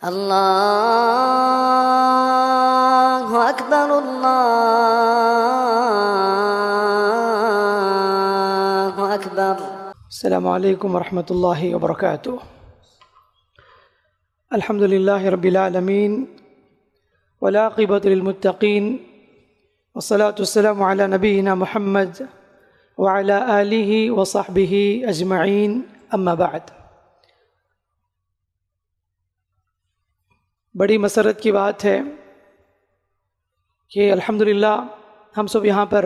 اللہ اکبر اللہ اکبر۔ السلام علیکم ورحمۃ اللہ وبرکاتہ۔ الحمد للہ رب العالمین والعاقبۃ للمتقین والصلاة والسلام علی نبینا محمد وعلی آلہ وصحبہ اجمعین، اما بعد۔ بڑی مسرت کی بات ہے کہ الحمدللہ ہم سب یہاں پر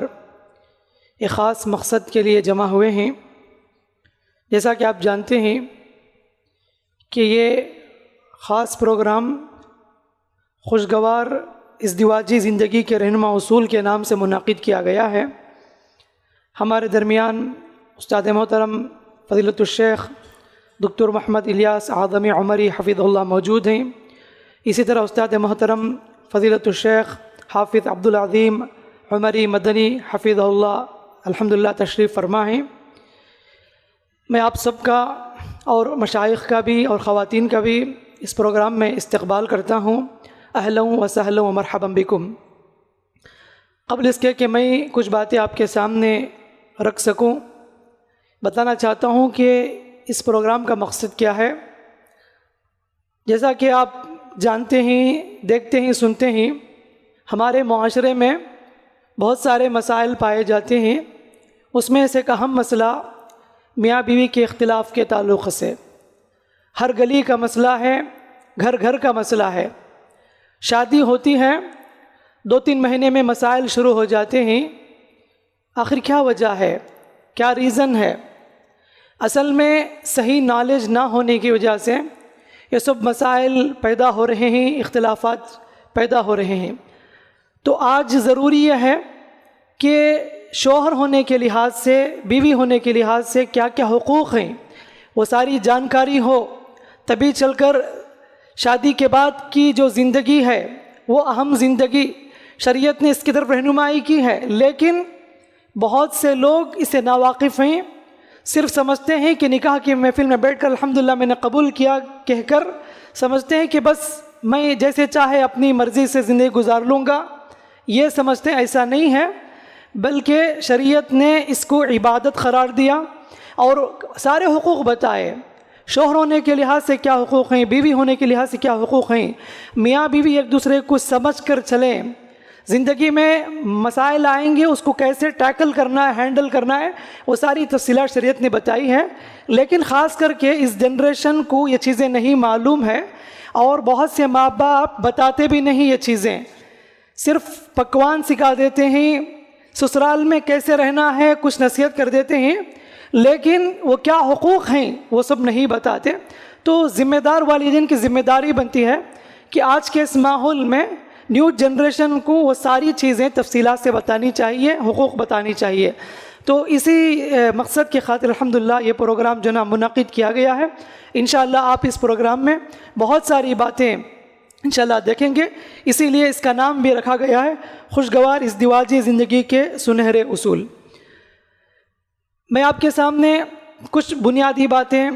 ایک خاص مقصد کے لیے جمع ہوئے ہیں۔ جیسا کہ آپ جانتے ہیں کہ یہ خاص پروگرام خوشگوار ازدواجی زندگی کے رہنما اصول کے نام سے منعقد کیا گیا ہے۔ ہمارے درمیان استاد محترم فضیلت الشیخ دکتور محمد الیاس اعظمی عمری حفظہ اللہ موجود ہیں۔ اسی طرح استاد محترم فضیلت الشیخ حافظ عبدالعظیم عمری مدنی حفظہ اللہ الحمدللہ تشریف فرما ہیں۔ میں آپ سب کا اور مشائخ کا بھی اور خواتین کا بھی اس پروگرام میں استقبال کرتا ہوں۔ اہلا و سہلا و مرحبا بکم۔ قبل اس کے کہ میں کچھ باتیں آپ کے سامنے رکھ سکوں، بتانا چاہتا ہوں کہ اس پروگرام کا مقصد کیا ہے۔ جیسا کہ آپ جانتے ہیں، دیکھتے ہیں، سنتے ہیں، ہمارے معاشرے میں بہت سارے مسائل پائے جاتے ہیں۔ اس میں سے ایک اہم مسئلہ میاں بیوی کے اختلاف کے تعلق سے ہر گلی کا مسئلہ ہے، گھر گھر کا مسئلہ ہے۔ شادی ہوتی ہے، 2-3 مہینے میں مسائل شروع ہو جاتے ہیں۔ آخر کیا وجہ ہے؟ کیا ریزن ہے؟ اصل میں صحیح نالج نہ ہونے کی وجہ سے یہ سب مسائل پیدا ہو رہے ہیں، اختلافات پیدا ہو رہے ہیں۔ تو آج ضروری یہ ہے کہ شوہر ہونے کے لحاظ سے، بیوی ہونے کے لحاظ سے کیا کیا حقوق ہیں، وہ ساری جانکاری ہو، تبھی چل کر شادی کے بعد کی جو زندگی ہے وہ اہم زندگی شریعت نے اس کی طرف رہنمائی کی ہے۔ لیکن بہت سے لوگ اسے ناواقف ہیں، صرف سمجھتے ہیں کہ نکاح کی محفل میں بیٹھ کر الحمدللہ میں نے قبول کیا کہہ کر سمجھتے ہیں کہ بس میں جیسے چاہے اپنی مرضی سے زندگی گزار لوں گا۔ یہ سمجھتے ہیں، ایسا نہیں ہے، بلکہ شریعت نے اس کو عبادت قرار دیا اور سارے حقوق بتائے۔ شوہر ہونے کے لحاظ سے کیا حقوق ہیں، بیوی ہونے کے لحاظ سے کیا حقوق ہیں، میاں بیوی ایک دوسرے کو سمجھ کر چلیں۔ زندگی میں مسائل آئیں گے، اس کو کیسے ٹیکل کرنا ہے، ہینڈل کرنا ہے، وہ ساری تفصیلات شریعت نے بتائی ہیں۔ لیکن خاص کر کے اس جنریشن کو یہ چیزیں نہیں معلوم ہے، اور بہت سے ماں باپ بتاتے بھی نہیں یہ چیزیں، صرف پکوان سکھا دیتے ہیں، سسرال میں کیسے رہنا ہے کچھ نصیحت کر دیتے ہیں، لیکن وہ کیا حقوق ہیں وہ سب نہیں بتاتے۔ تو ذمہ دار والدین کی ذمہ داری بنتی ہے کہ آج کے اس ماحول میں نیو جنریشن کو وہ ساری چیزیں تفصیلات سے بتانی چاہیے، حقوق بتانی چاہیے۔ تو اسی مقصد کی خاطر الحمدللہ یہ پروگرام جو نا منعقد کیا گیا ہے۔ انشاءاللہ آپ اس پروگرام میں بہت ساری باتیں انشاءاللہ دیکھیں گے، اسی لیے اس کا نام بھی رکھا گیا ہے خوشگوار ازدواجی زندگی کے سنہرے اصول۔ میں آپ کے سامنے کچھ بنیادی باتیں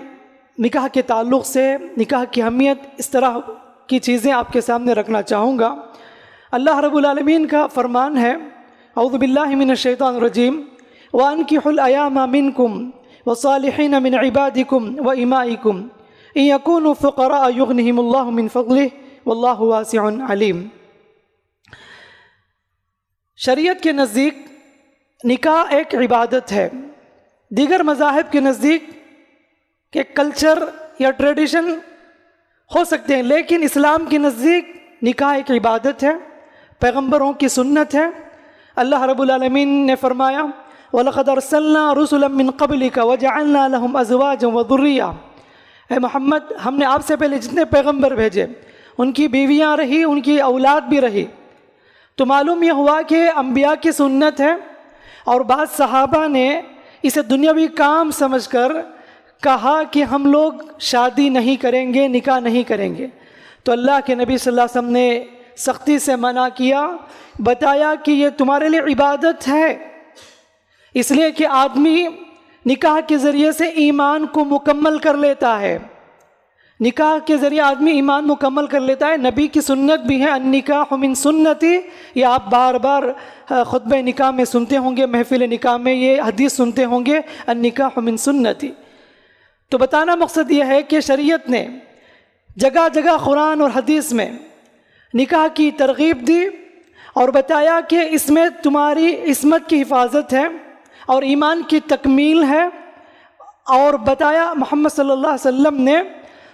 نکاح کے تعلق سے، نکاح کی اہمیت، اس طرح کی چیزیں آپ کے سامنے رکھنا چاہوں گا۔ اللہ رب العالمین کا فرمان ہے، اعوذ باللہ من الشیطان الرجیم، وَأَنْكِحُوا الْأَيَامَ مِنْكُمْ وَالصَّالِحِينَ مِنْ عِبَادِكُمْ وَإِمَائِكُمْ إِنْ يَكُونُوا فُقَرَاءَ يُغْنِهِمُ اللَّهُ مِنْ فَضْلِهِ وَاللَّهُ وَاسِعٌ عَلِيمٌ۔ شریعت کے نزدیک نکاح ایک عبادت ہے۔ دیگر مذاہب کے نزدیک کہ کلچر یا ٹریڈیشن ہو سکتے ہیں، لیکن اسلام کے نزدیک نکاح ایک عبادت ہے، پیغمبروں کی سنت ہے۔ اللہ رب العالمین نے فرمایا وَلَقَدْ أَرْسَلْنَا رُسُلًا مِّن قَبْلِكَ وَجَعَلْنَا لَهُمْ أَزْوَاجًا وَذُرِّيَّةً۔ اے محمد، ہم نے آپ سے پہلے جتنے پیغمبر بھیجے ان کی بیویاں رہی، ان کی اولاد بھی رہی۔ تو معلوم یہ ہوا کہ انبیاء کی سنت ہے، اور بعض صحابہ نے اسے دنیاوی کام سمجھ کر کہا کہ ہم لوگ شادی نہیں کریں گے، نکاح نہیں کریں گے۔ تو اللہ کے نبی صلی اللہ علیہ وسلم نے سختی سے منع کیا، بتایا کہ یہ تمہارے لیے عبادت ہے، اس لیے کہ آدمی نکاح کے ذریعے سے ایمان کو مکمل کر لیتا ہے۔ نکاح کے ذریعے آدمی ایمان مکمل کر لیتا ہے. نبی کی سنت بھی ہے النکاح من سنتی، یہ آپ بار بار خطبہ نکاح میں سنتے ہوں گے، محفل نکاح میں یہ حدیث سنتے ہوں گے النکاح من سنتی. تو بتانا مقصد یہ ہے کہ شریعت نے جگہ جگہ قرآن اور حدیث میں نکاح کی ترغیب دی اور بتایا کہ اس میں تمہاری عصمت کی حفاظت ہے اور ایمان کی تکمیل ہے، اور بتایا محمد صلی اللہ علیہ وسلم نے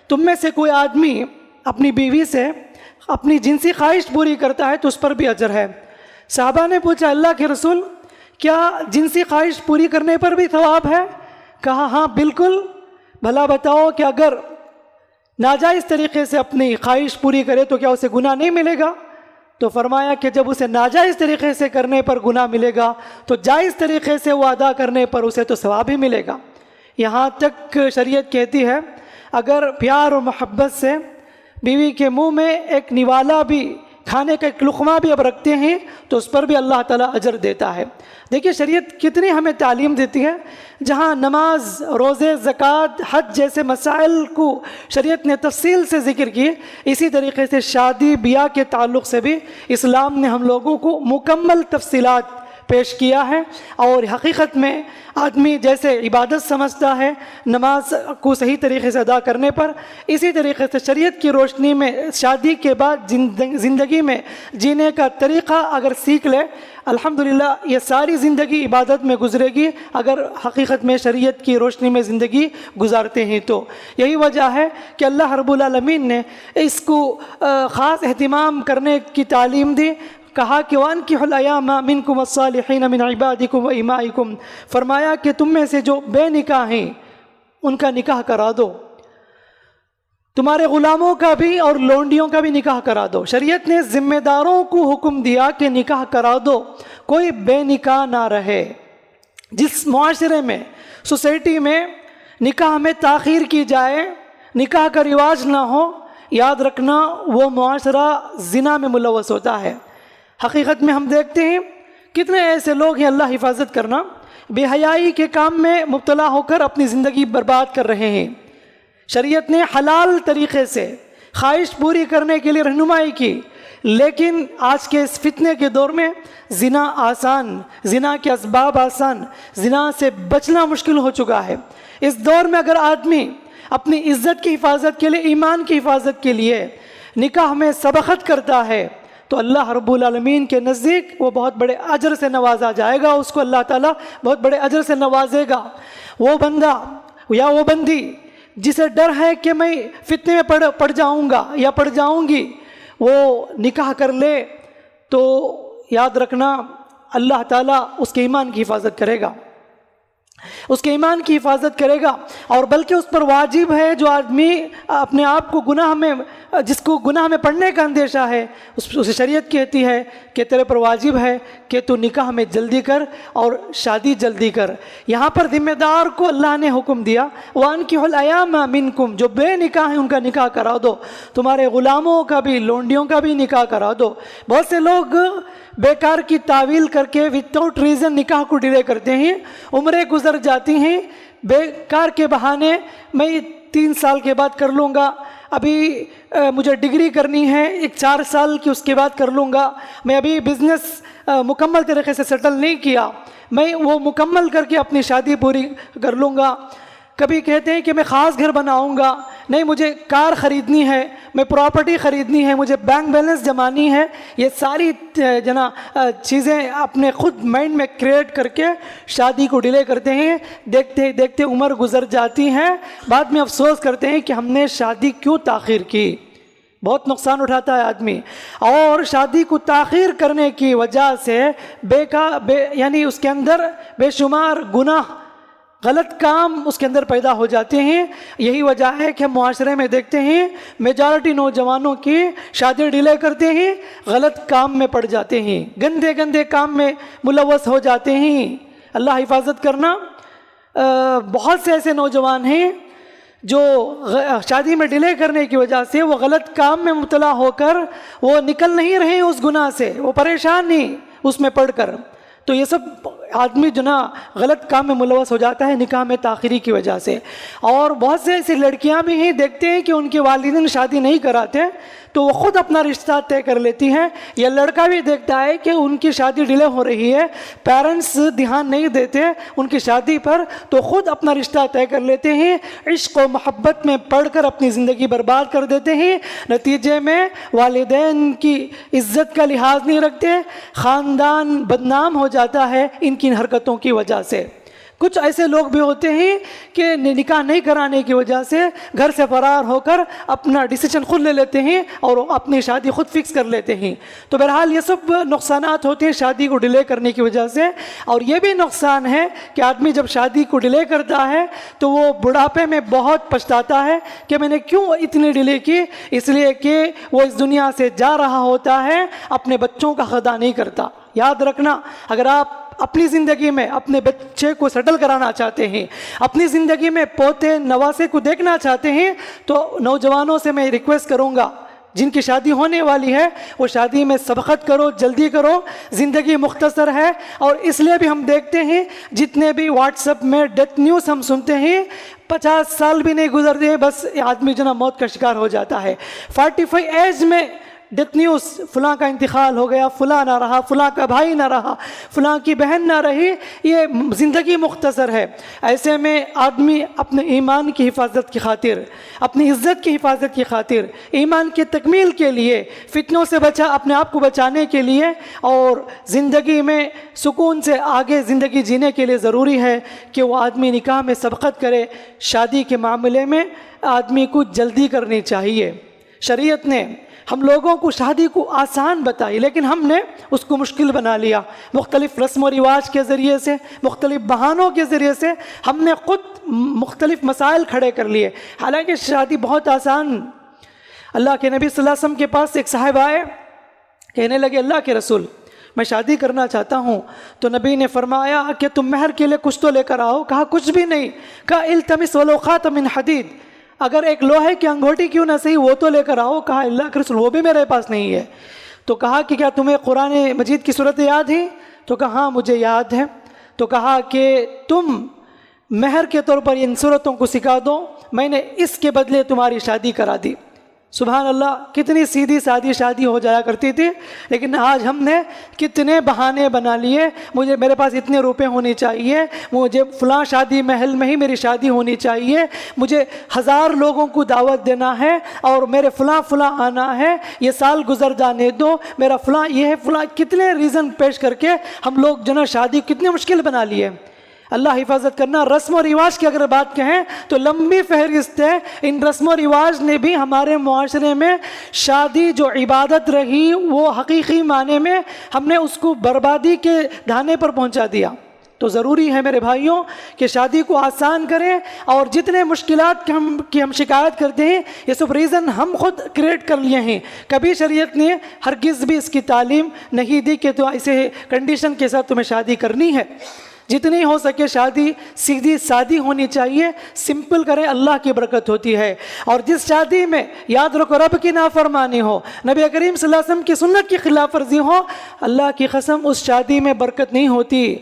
تم میں سے کوئی آدمی اپنی بیوی سے اپنی جنسی خواہش پوری کرتا ہے تو اس پر بھی اجر ہے. صحابہ نے پوچھا اللہ کے رسول کیا جنسی خواہش پوری کرنے پر بھی ثواب ہے؟ کہا ہاں بالکل. بھلا بتاؤ کہ اگر ناجائز طریقے سے اپنی خواہش پوری کرے تو کیا اسے گناہ نہیں ملے گا؟ تو فرمایا کہ جب اسے ناجائز طریقے سے کرنے پر گناہ ملے گا تو جائز طریقے سے وہ ادا کرنے پر اسے تو ثواب ہی ملے گا. یہاں تک شریعت کہتی ہے اگر پیار اور محبت سے بیوی کے منہ میں ایک نوالا بھی، کھانے کا ایک لقمہ بھی اب رکھتے ہیں تو اس پر بھی اللہ تعالیٰ اجر دیتا ہے. دیکھیے شریعت کتنی ہمیں تعلیم دیتی ہے. جہاں نماز، روزے، زکوٰۃ، حج جیسے مسائل کو شریعت نے تفصیل سے ذکر کی، اسی طریقے سے شادی بیاہ کے تعلق سے بھی اسلام نے ہم لوگوں کو مکمل تفصیلات پیش کیا ہے. اور حقیقت میں آدمی جیسے عبادت سمجھتا ہے نماز کو صحیح طریقے سے ادا کرنے پر، اسی طریقے سے شریعت کی روشنی میں شادی کے بعد زندگی میں جینے کا طریقہ اگر سیکھ لے الحمدللہ یہ ساری زندگی عبادت میں گزرے گی اگر حقیقت میں شریعت کی روشنی میں زندگی گزارتے ہیں تو. یہی وجہ ہے کہ اللہ رب العالمین نے اس کو خاص اہتمام کرنے کی تعلیم دی. کہا کہ وَأَنكِحُوا الْأَيَامَ مِنكُمْ وَالصَّالِحِينَ مِنْ عِبَادِكُمْ وَإِمَائِكُمْ، فرمایا کہ تم میں سے جو بے نکاح ہیں ان کا نکاح کرا دو، تمہارے غلاموں کا بھی اور لونڈیوں کا بھی نکاح کرا دو. شریعت نے ذمہ داروں کو حکم دیا کہ نکاح کرا دو، کوئی بے نکاح نہ رہے. جس معاشرے میں، سوسائٹی میں نکاح میں تاخیر کی جائے، نکاح کا رواج نہ ہو، یاد رکھنا وہ معاشرہ زنا میں ملوث ہوتا ہے. حقیقت میں ہم دیکھتے ہیں کتنے ایسے لوگ ہیں، اللہ حفاظت کرنا، بے حیائی کے کام میں مبتلا ہو کر اپنی زندگی برباد کر رہے ہیں. شریعت نے حلال طریقے سے خواہش پوری کرنے کے لیے رہنمائی کی، لیکن آج کے اس فتنے کے دور میں زنا آسان، زنا کے اسباب آسان، زنا سے بچنا مشکل ہو چکا ہے. اس دور میں اگر آدمی اپنی عزت کی حفاظت کے لیے، ایمان کی حفاظت کے لیے نکاح میں سبقت کرتا ہے تو اللہ رب العالمین کے نزدیک وہ بہت بڑے اجر سے نوازا جائے گا، اس کو اللہ تعالیٰ بہت بڑے اجر سے نوازے گا. وہ بندہ یا وہ بندی جسے ڈر ہے کہ میں فتنے میں پڑ جاؤں گا یا پڑ جاؤں گی، وہ نکاح کر لے تو یاد رکھنا اللہ تعالیٰ اس کے ایمان کی حفاظت کرے گا، اس کے ایمان کی حفاظت کرے گا. اور بلکہ اس پر واجب ہے جو آدمی اپنے آپ کو گناہ میں، جس کو گناہ میں پڑنے کا اندیشہ ہے، اسے شریعت کہتی ہے کہ تیرے پر واجب ہے کہ تو نکاح میں جلدی کر اور شادی جلدی کر. یہاں پر ذمہ دار کو اللہ نے حکم دیا وَأَنكِحُوا الْأَيَامَ مِنكُمْ، جو بے نکاح ہیں ان کا نکاح کرا دو، تمہارے غلاموں کا بھی، لونڈیوں کا بھی نکاح کرا دو. بہت سے لوگ بیکار کی تعویل کر کے وداؤٹ ریزن نکاح کو ڈیلے کرتے ہیں، عمریں گزر جاتی ہیں بیکار کے بہانے، میں 3 سال کے بعد کر لوں گا، ابھی مجھے ڈگری کرنی ہے 4 سال کی، اس کے بعد کر لوں گا، میں ابھی بزنس مکمل طریقے سے سیٹل نہیں کیا، میں وہ مکمل کر کے اپنی شادی پوری کر لوں گا. کبھی کہتے ہیں کہ میں خاص گھر بناؤں گا، نہیں مجھے کار خریدنی ہے، میں پراپرٹی خریدنی ہے، مجھے بینک بیلنس جمانی ہے. یہ ساری چیزیں اپنے خود مائنڈ میں کریٹ کر کے شادی کو ڈیلے کرتے ہیں. دیکھتے دیکھتے عمر گزر جاتی ہے، بعد میں افسوس کرتے ہیں کہ ہم نے شادی کیوں تاخیر کی. بہت نقصان اٹھاتا ہے آدمی، اور شادی کو تاخیر کرنے کی وجہ سے یعنی اس کے اندر بے شمار گناہ، غلط کام اس کے اندر پیدا ہو جاتے ہیں. یہی وجہ ہے کہ ہم معاشرے میں دیکھتے ہیں میجارٹی نوجوانوں کی شادی ڈیلے کرتے ہیں، غلط کام میں پڑ جاتے ہیں، گندے گندے کام میں ملوث ہو جاتے ہیں. اللہ حفاظت کرنا. بہت سے ایسے نوجوان ہیں جو شادی میں ڈیلے کرنے کی وجہ سے وہ غلط کام میں مبتلا ہو کر وہ نکل نہیں رہے اس گناہ سے، وہ پریشان ہیں اس میں پڑھ کر. تو یہ سب آدمی جو نا غلط کام میں ملوث ہو جاتا ہے نکاح میں تاخیری کی وجہ سے. اور بہت سے ایسی لڑکیاں بھی ہیں دیکھتے ہیں کہ ان کے والدین شادی نہیں کراتے تو وہ خود اپنا رشتہ طے کر لیتی ہیں. یا لڑکا بھی دیکھتا ہے کہ ان کی شادی ڈیلے ہو رہی ہے, پیرنٹس دھیان نہیں دیتے ان کی شادی پر, تو خود اپنا رشتہ طے کر لیتے ہیں, عشق و محبت میں پڑ کر اپنی زندگی برباد کر دیتے ہیں. نتیجے میں والدین کی عزت کا لحاظ نہیں رکھتے, خاندان بدنام ہو جاتا ہے ان کی حرکتوں کی وجہ سے. کچھ ایسے لوگ بھی ہوتے ہیں کہ نکاح نہیں کرانے کی وجہ سے گھر سے فرار ہو کر اپنا ڈیسیجن خود لے لیتے ہیں اور اپنی شادی خود فکس کر لیتے ہیں. تو بہرحال یہ سب نقصانات ہوتے ہیں شادی کو ڈیلے کرنے کی وجہ سے. اور یہ بھی نقصان ہے کہ آدمی جب شادی کو ڈیلے کرتا ہے تو وہ بڑھاپے میں بہت پچھتاتا ہے کہ میں نے کیوں اتنی ڈیلے کی, اس لیے کہ وہ اس دنیا سے جا رہا ہوتا ہے, اپنے بچوں کا خدا نہیں کرتا. یاد رکھنا, اگر آپ اپنی زندگی میں اپنے بچے کو سیٹل کرانا چاہتے ہیں, اپنی زندگی میں پوتے نواسے کو دیکھنا چاہتے ہیں, تو نوجوانوں سے میں ریکویسٹ کروں گا جن کی شادی ہونے والی ہے وہ شادی میں سبقت کرو, جلدی کرو, زندگی مختصر ہے. اور اس لیے بھی ہم دیکھتے ہیں جتنے بھی واٹس ایپ میں ڈیتھ نیوز ہم سنتے ہیں 50 سال بھی نہیں گزرتے بس آدمی جو نا موت کا شکار ہو جاتا ہے. 45 ایج میں ڈیتھ نیوز, فلاں کا انتقال ہو گیا, فلاں نہ رہا, فلاں کا بھائی نہ رہا, فلاں کی بہن نہ رہی. یہ زندگی مختصر ہے. ایسے میں آدمی اپنے ایمان کی حفاظت کی خاطر, اپنی عزت کی حفاظت کی خاطر, ایمان کی تکمیل کے لیے, فتنوں سے اپنے آپ کو بچانے کے لیے اور زندگی میں سکون سے آگے زندگی جینے کے لیے ضروری ہے کہ وہ آدمی نکاح میں سبقت کرے. شادی کے معاملے میں آدمی کو جلدی کرنی چاہیے. شریعت نے ہم لوگوں کو شادی کو آسان بتائی لیکن ہم نے اس کو مشکل بنا لیا. مختلف رسم و رواج کے ذریعے سے, مختلف بہانوں کے ذریعے سے ہم نے خود مختلف مسائل کھڑے کر لیے. حالانکہ شادی بہت آسان. اللہ کے نبی صلی اللہ علیہ وسلم کے پاس ایک صاحب آئے, کہنے لگے اللہ کے رسول میں شادی کرنا چاہتا ہوں. تو نبی نے فرمایا کہ تم مہر کے لیے کچھ تو لے کر آؤ. کہا کچھ بھی نہیں. کہا التمس ولو خاتم من حدید, اگر ایک لوہے کی انگوٹھی کیوں نہ صحیح وہ تو لے کر آؤ. کہا اللہ کے رسول وہ بھی میرے پاس نہیں ہے. تو کہا کہ کیا تمہیں قرآن مجید کی صورت یاد ہے؟ تو کہا ہاں مجھے یاد ہے. تو کہا کہ تم مہر کے طور پر ان صورتوں کو سکھا دو, میں نے اس کے بدلے تمہاری شادی کرا دی. سبحان اللہ, کتنی سیدھی سادی شادی ہو جایا کرتی تھی. لیکن آج ہم نے کتنے بہانے بنا لیے. میرے پاس اتنے روپے ہونے چاہیے, مجھے فلاں شادی محل میں ہی میری شادی ہونی چاہیے, مجھے 1000 لوگوں کو دعوت دینا ہے اور میرے فلاں آنا ہے, یہ سال گزر جانے دو, میرا فلاں یہ ہے فلاں. کتنے ریزن پیش کر کے ہم لوگ جو نا شادی کتنے مشکل بنا لیے. اللہ حفاظت کرنا. رسم و رواج کی اگر بات کہیں تو لمبی فہرست ہے. ان رسم و رواج نے بھی ہمارے معاشرے میں شادی جو عبادت رہی وہ حقیقی معنی میں ہم نے اس کو بربادی کے دھانے پر پہنچا دیا. تو ضروری ہے میرے بھائیوں کہ شادی کو آسان کریں, اور جتنے مشکلات کی ہم شکایت کرتے ہیں یہ سب ریزن ہم خود کریٹ کر لیے ہیں. کبھی شریعت نے ہرگز بھی اس کی تعلیم نہیں دی کہ تو ایسے کنڈیشن کے ساتھ تمہیں شادی کرنی ہے. جتنی ہو سکے شادی سیدھی سادی ہونی چاہیے, سمپل کریں, اللہ کی برکت ہوتی ہے. اور جس شادی میں یاد رکھو رب کی نافرمانی ہو, نبی کریم صلی اللہ علیہ وسلم کی سنت کی خلاف ورزی ہو, اللہ کی قسم اس شادی میں برکت نہیں ہوتی.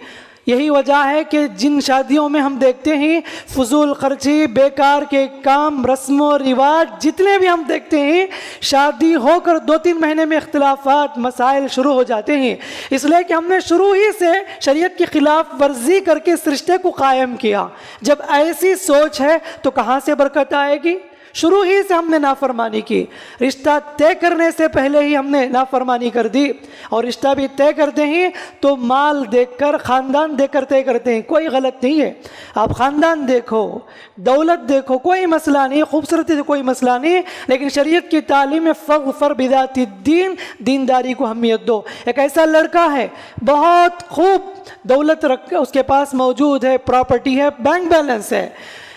یہی وجہ ہے کہ جن شادیوں میں ہم دیکھتے ہیں فضول خرچی, بیکار کے کام, رسم و رواج جتنے بھی ہم دیکھتے ہیں, شادی ہو کر 2-3 مہینے میں اختلافات مسائل شروع ہو جاتے ہیں. اس لیے کہ ہم نے شروع ہی سے شریعت کی خلاف ورزی کر کے اس رشتے کو قائم کیا. جب ایسی سوچ ہے تو کہاں سے برکت آئے گی؟ شروع ہی سے ہم نے نافرمانی کی. رشتہ طے کرنے سے پہلے ہی ہم نے نافرمانی کر دی, اور رشتہ بھی طے کرتے ہیں تو مال دیکھ کر, خاندان دیکھ کر طے کرتے ہیں. کوئی غلط نہیں ہے, آپ خاندان دیکھو, دولت دیکھو, کوئی مسئلہ نہیں, خوبصورتی سے کوئی مسئلہ نہیں, لیکن شریعت کی تعلیم فاظفر بذات الدین, دینداری کو اہمیت دو. ایک ایسا لڑکا ہے بہت خوب دولت اس کے پاس موجود ہے, پراپرٹی ہے, بینک بیلنس ہے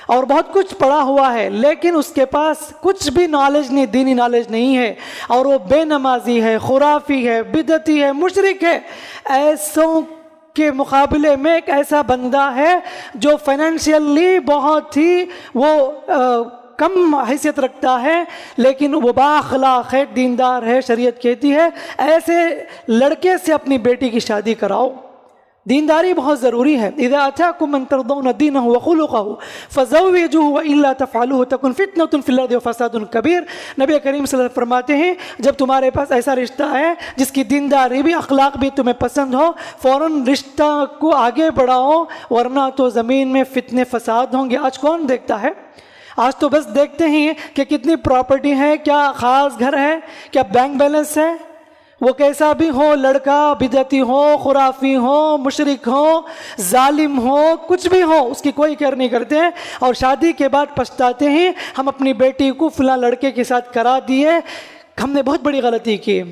اور بہت کچھ پڑھا ہوا ہے, لیکن اس کے پاس کچھ بھی نالج نہیں, دینی نالج نہیں ہے, اور وہ بے نمازی ہے, خرافی ہے, بدعتی ہے, مشرک ہے. ایسوں کے مقابلے میں ایک ایسا بندہ ہے جو فائنینشیلی بہت ہی وہ کم حیثیت رکھتا ہے لیکن وہ بااخلاق ہے, دیندار ہے. شریعت کہتی ہے ایسے لڑکے سے اپنی بیٹی کی شادی کراؤ. دینداری بہت ضروری ہے. اذا اتاکم من ترضون دینہ وخلقہ فزوجوہ والا تفعلوہ تکن فتنۃ فی الارض وفساد کبیر. نبی کریم صلی اللہ علیہ وسلم فرماتے ہیں جب تمہارے پاس ایسا رشتہ ہے جس کی دینداری بھی اخلاق بھی تمہیں پسند ہو، فوراً رشتہ کو آگے بڑھاؤ، ورنہ تو زمین میں فتنے فساد ہوں گے. آج کون دیکھتا ہے؟ آج تو بس دیکھتے ہیں کہ کتنی پراپرٹی ہے، کیا خاص گھر ہے، کیا بینک بیلنس ہے. وہ کیسا بھی ہو، لڑکا بدعتی ہو، خرافی ہو، مشرک ہو، ظالم ہو، کچھ بھی ہو، اس کی کوئی کیئر نہیں کرتے ہیں. اور شادی کے بعد پچھتاتے ہیں ہم اپنی بیٹی کو فلاں لڑکے کے ساتھ کرا دیے، ہم نے بہت بڑی غلطی کی.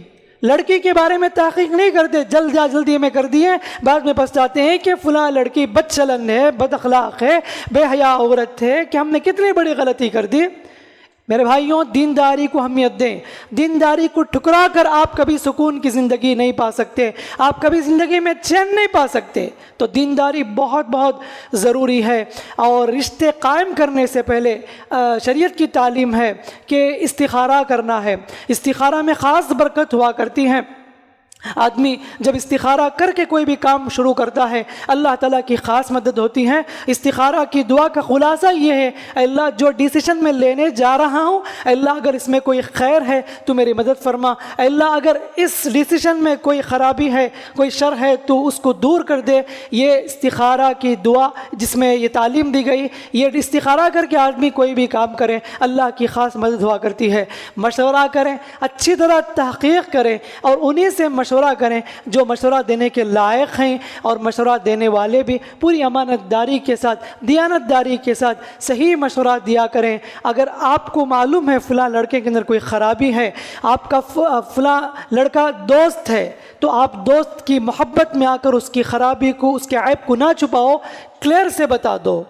لڑکی کے بارے میں تحقیق نہیں کرتے، جلدی میں کر دیے، بعد میں پچھتاتے ہیں کہ فلاں لڑکی بد چلن ہے، بد اخلاق ہے، بے حیا عورت ہے، کہ ہم نے کتنی بڑی غلطی کر دی. میرے بھائیوں، دینداری کو اہمیت دیں. دینداری کو ٹھکرا کر آپ کبھی سکون کی زندگی نہیں پا سکتے، آپ کبھی زندگی میں چین نہیں پا سکتے. تو دینداری بہت بہت ضروری ہے. اور رشتے قائم کرنے سے پہلے شریعت کی تعلیم ہے کہ استخارہ کرنا ہے. استخارہ میں خاص برکت ہوا کرتی ہے. آدمی جب استخارہ کر کے کوئی بھی کام شروع کرتا ہے اللہ تعالیٰ کی خاص مدد ہوتی ہے. استخارہ کی دعا کا خلاصہ یہ ہے، اے اللہ جو ڈیسیشن میں لینے جا رہا ہوں، اے اللہ اگر اس میں کوئی خیر ہے تو میری مدد فرما. اے اللہ اگر اس ڈیسیشن میں کوئی خرابی ہے، کوئی شر ہے تو اس کو دور کر دے. یہ استخارہ کی دعا جس میں یہ تعلیم دی گئی، یہ استخارہ کر کے آدمی کوئی بھی کام کرے اللہ کی خاص مدد ہوا کرتی ہے. مشورہ کریں، اچھی طرح تحقیق کریں اور انہی سے مشورہ کریں جو مشورہ دینے کے لائق ہیں، اور مشورہ دینے والے بھی پوری امانت داری کے ساتھ، دیانت داری کے ساتھ صحیح مشورہ دیا کریں. اگر آپ کو معلوم ہے فلاں لڑکے کے اندر کوئی خرابی ہے، آپ کا فلاں لڑکا دوست ہے، تو آپ دوست کی محبت میں آ کر اس کی خرابی کو، اس کے عیب کو نہ چھپاؤ، کلیئر سے بتا دو.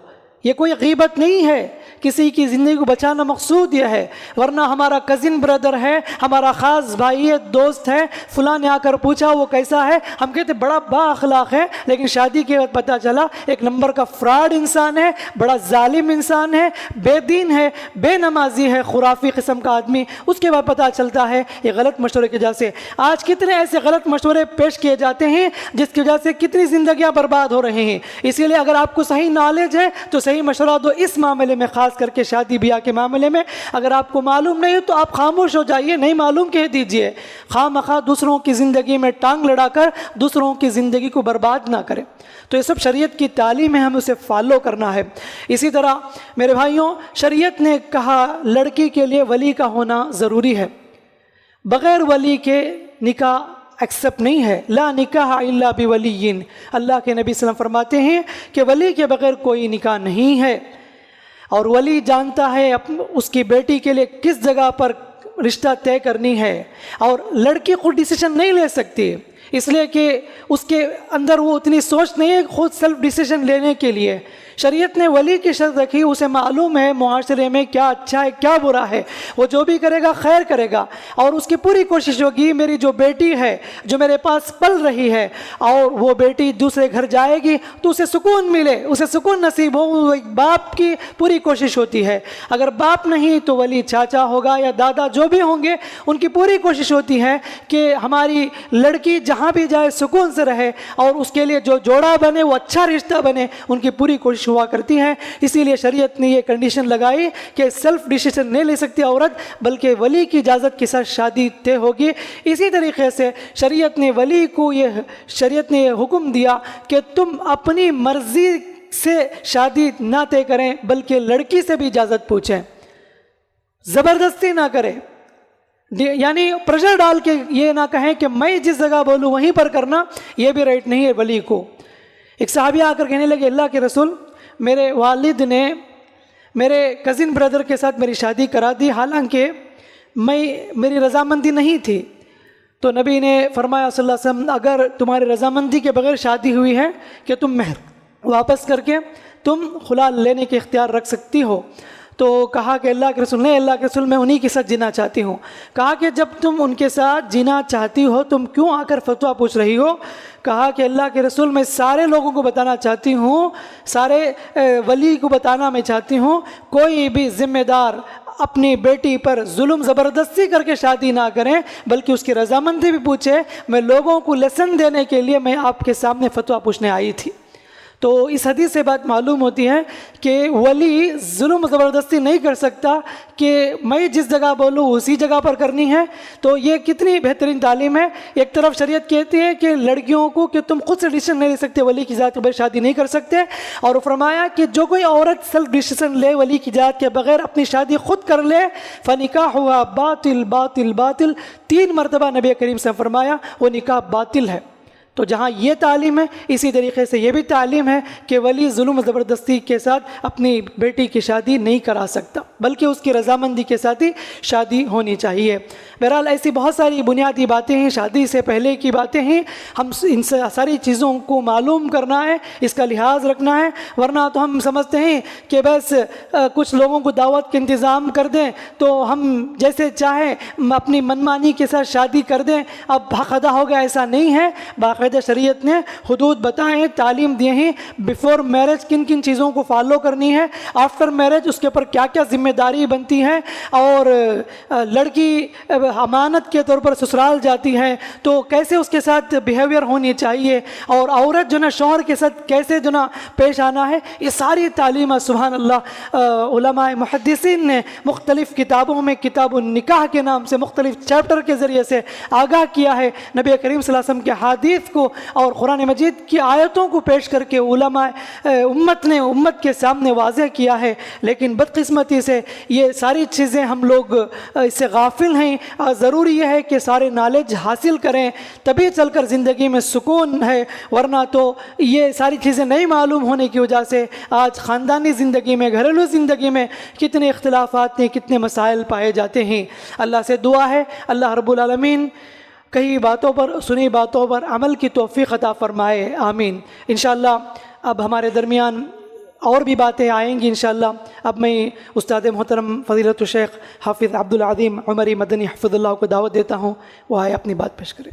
یہ کوئی غیبت نہیں ہے، کسی کی زندگی کو بچانا مقصود یہ ہے. ورنہ ہمارا کزن بردر ہے، ہمارا خاص بھائی ہے، دوست ہے، فلاں نے آ کر پوچھا وہ کیسا ہے، ہم کہتے بڑا با اخلاق ہے، لیکن شادی کے وقت پتہ چلا ایک نمبر کا فراڈ انسان ہے، بڑا ظالم انسان ہے، بے دین ہے، بے نمازی ہے، خرافی قسم کا آدمی. اس کے بعد پتہ چلتا ہے یہ غلط مشورے کی وجہ سے. آج کتنے ایسے غلط مشورے پیش کیے جاتے ہیں جس کی وجہ سے کتنی زندگیاں برباد ہو رہی ہیں. اسی لیے اگر آپ کو صحیح نالج ہے تو صحیح مشورہ دو. اس معاملے میں خاص کر کے شادی بیاہ کے معاملے میں اگر آپ کو معلوم نہیں تو آپ خاموش ہو جائیے، نہیں معلوم کہہ دیجئے. خواہ مخواہ دوسروں کی زندگی میں ٹانگ لڑا کر دوسروں کی زندگی کو برباد نہ کریں. تو یہ سب شریعت کی تعلیم ہے، ہمیں اسے فالو کرنا ہے. اسی طرح میرے بھائیوں، شریعت نے کہا لڑکی کے لیے ولی کا ہونا ضروری ہے. بغیر ولی کے نکاح ایکسیپٹ نہیں ہے. لا نکاح الا بولی. اللہ کے نبی صلی اللہ علیہ وسلم فرماتے ہیں کہ ولی کے بغیر کوئی نکاح نہیں ہے. اور ولی جانتا ہے اس کی بیٹی کے لیے کس جگہ پر رشتہ طے کرنی ہے. اور لڑکی خود ڈیسیشن نہیں لے سکتی، اس لیے کہ اس کے اندر وہ اتنی سوچ نہیں ہے خود سیلف ڈیسیشن لینے کے لیے. شریعت نے ولی کی شرط رکھی، اسے معلوم ہے معاشرے میں کیا اچھا ہے کیا برا ہے، وہ جو بھی کرے گا خیر کرے گا، اور اس کی پوری کوشش ہوگی میری جو بیٹی ہے جو میرے پاس پل رہی ہے اور وہ بیٹی دوسرے گھر جائے گی تو اسے سکون ملے، اسے سکون نصیب ہو. وہ ایک باپ کی پوری کوشش ہوتی ہے. اگر باپ نہیں تو ولی چاچا ہوگا یا دادا جو بھی ہوں گے، ان کی پوری کوشش ہوتی ہے کہ ہماری لڑکی جہاں بھی جائے سکون سے رہے اور اس کے لیے جو جوڑا بنے وہ اچھا رشتہ بنے. ان کی پوری کوشش ہوا کرتی ہے. اسی لیے شریعت نے یہ کنڈیشن لگائی کہ سیلف ڈیسیشن نہیں لے سکتی عورت، بلکہ ولی کی اجازت کے ساتھ شادی طے ہوگی. اسی طریقے سے شریعت نے ولی کو شریعت نے یہ حکم دیا کہ تم اپنی مرضی سے شادی نہ طے کریں بلکہ لڑکی سے بھی اجازت پوچھیں، زبردستی نہ کریں. یعنی پریشر ڈال کے یہ نہ کہیں کہ میں جس جگہ بولوں وہیں پر کرنا، یہ بھی رائٹ نہیں ہے ولی کو. ایک صحابی آ کر کہنے لگے اللہ کے رسول، میرے والد نے میرے کزن بردر کے ساتھ میری شادی کرا دی، حالانکہ میری رضامندی نہیں تھی. تو نبی نے فرمایا صلی اللہ علیہ وسلم اگر تمہاری رضامندی کے بغیر شادی ہوئی ہے کہ تم مہر واپس کر کے تم خلا لینے کے اختیار رکھ سکتی ہو. تو کہا کہ اللہ کے رسول، نہیں اللہ کے رسول میں انہی کے ساتھ جینا چاہتی ہوں. کہا کہ جب تم ان کے ساتھ جینا چاہتی ہو تم کیوں آ کر فتویٰ پوچھ رہی ہو؟ کہا کہ اللہ کے رسول میں سارے لوگوں کو بتانا چاہتی ہوں، سارے ولی کو بتانا میں چاہتی ہوں، کوئی بھی ذمہ دار اپنی بیٹی پر ظلم زبردستی کر کے شادی نہ کریں بلکہ اس کی رضامندی بھی پوچھیں. میں لوگوں کو لیسن دینے کے لیے میں آپ کے سامنے فتویٰ پوچھنے آئی تھی. تو اس حدیث سے بات معلوم ہوتی ہے کہ ولی ظلم و زبردستی نہیں کر سکتا کہ میں جس جگہ بولوں اسی جگہ پر کرنی ہے. تو یہ کتنی بہترین تعلیم ہے. ایک طرف شریعت کہتی ہے کہ لڑکیوں کو کہ تم خود سے ڈیسیشن نہیں لے سکتے, ولی کی ذات کے بغیر شادی نہیں کر سکتے, اور فرمایا کہ جو کوئی عورت سیلف ڈیسیشن لے ولی کی ذات کے بغیر اپنی شادی خود کر لے فنکاحها باطل باطل باطل. 3 مرتبہ نبی کریم سے فرمایا وہ نکاح باطل ہے. تو جہاں یہ تعلیم ہے اسی طریقے سے یہ بھی تعلیم ہے کہ ولی ظلم و زبردستی کے ساتھ اپنی بیٹی کی شادی نہیں کرا سکتا بلکہ اس کی رضامندی کے ساتھ ہی شادی ہونی چاہیے. بہرحال ایسی بہت ساری بنیادی باتیں ہیں, شادی سے پہلے کی باتیں ہیں, ہم ان سے ساری چیزوں کو معلوم کرنا ہے, اس کا لحاظ رکھنا ہے. ورنہ تو ہم سمجھتے ہیں کہ بس کچھ لوگوں کو دعوت کے انتظام کر دیں تو ہم جیسے چاہیں اپنی منمانی کے ساتھ شادی کر دیں, اب حق ادا ہو گیا. ایسا نہیں ہے. باقاعدہ شریعت نے حدود بتائیں, تعلیم دیے ہیں. بیفور میرج کن کن چیزوں کو فالو کرنی ہے, آفٹر میرج اس کے اوپر کیا کیا ذمہ داری بنتی ہے, اور لڑکی امانت کے طور پر سسرال جاتی ہے تو کیسے اس کے ساتھ بیہیویئر ہونی چاہیے, اور عورت جو نا شوہر کے ساتھ کیسے جو نا پیش آنا ہے. یہ ساری تعلیمات سبحان اللہ علماء محدثین نے مختلف کتابوں میں کتاب النکاح کے نام سے مختلف چیپٹر کے ذریعے سے آگاہ کیا ہے. نبی کریم صلی اللہ علیہ وسلم کے حدیث کو اور قرآن مجید کی آیتوں کو پیش کر کے علماء امت نے امت کے سامنے واضح کیا ہے. لیکن بدقسمتی سے یہ ساری چیزیں ہم لوگ اس سے غافل ہیں. ضروری یہ ہے کہ سارے نالج حاصل کریں تبھی چل کر زندگی میں سکون ہے, ورنہ تو یہ ساری چیزیں نہیں معلوم ہونے کی وجہ سے آج خاندانی زندگی میں گھریلو زندگی میں کتنے اختلافات ہیں, کتنے مسائل پائے جاتے ہیں. اللہ سے دعا ہے اللہ رب العالمین کئی باتوں پر سنی باتوں پر عمل کی توفیق عطا فرمائے, آمین. انشاءاللہ اب ہمارے درمیان اور بھی باتیں آئیں گی انشاءاللہ. اب میں استاد محترم فضیلت الشیخ حافظ عبدالعظیم عمری مدنی حفظ اللہ کو دعوت دیتا ہوں, وہ آئے اپنی بات پیش کریں.